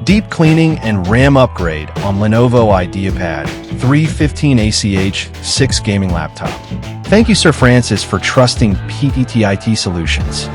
Deep cleaning and RAM upgrade on Lenovo IdeaPad 315ACH 6 gaming laptop. Thank you, Sir Francis, for trusting PTIT Solutions.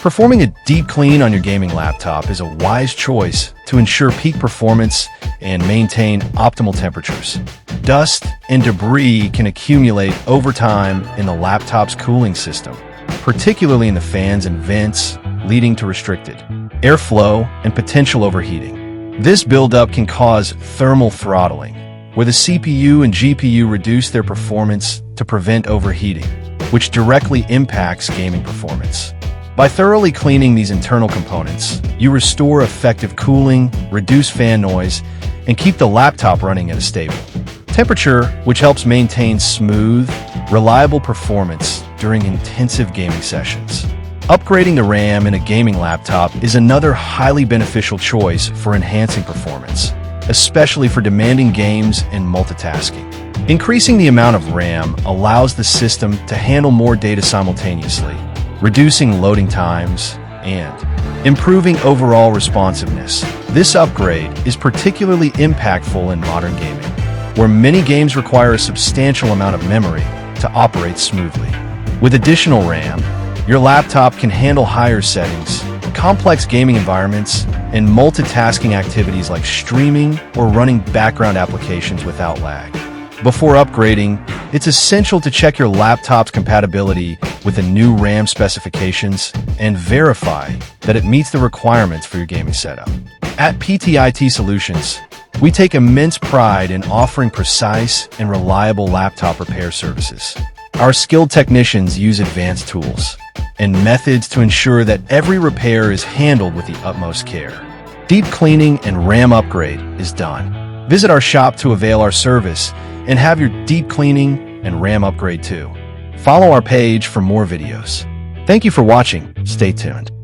Performing a deep clean on your gaming laptop is a wise choice to ensure peak performance and maintain optimal temperatures. Dust and debris can accumulate over time in the laptop's cooling system, particularly in the fans and vents, leading to restricted airflow and potential overheating. This buildup can cause thermal throttling, where the CPU and GPU reduce their performance to prevent overheating, which directly impacts gaming performance. By thoroughly cleaning these internal components, you restore effective cooling, reduce fan noise, and keep the laptop running at a stable temperature, which helps maintain smooth, reliable performance during intensive gaming sessions. Upgrading the RAM in a gaming laptop is another highly beneficial choice for enhancing performance, especially for demanding games and multitasking. Increasing the amount of RAM allows the system to handle more data simultaneously, reducing loading times, and improving overall responsiveness. This upgrade is particularly impactful in modern gaming, where many games require a substantial amount of memory to operate smoothly. With additional RAM, your laptop can handle higher settings, complex gaming environments, and multitasking activities like streaming or running background applications without lag. Before upgrading, it's essential to check your laptop's compatibility with the new RAM specifications and verify that it meets the requirements for your gaming setup. At PTIT Solutions, we take immense pride in offering precise and reliable laptop repair services. Our skilled technicians use advanced tools and methods to ensure that every repair is handled with the utmost care. Deep cleaning and RAM upgrade is done. Visit our shop to avail our service and have your deep cleaning and RAM upgrade too. Follow our page for more videos. Thank you for watching. Stay tuned.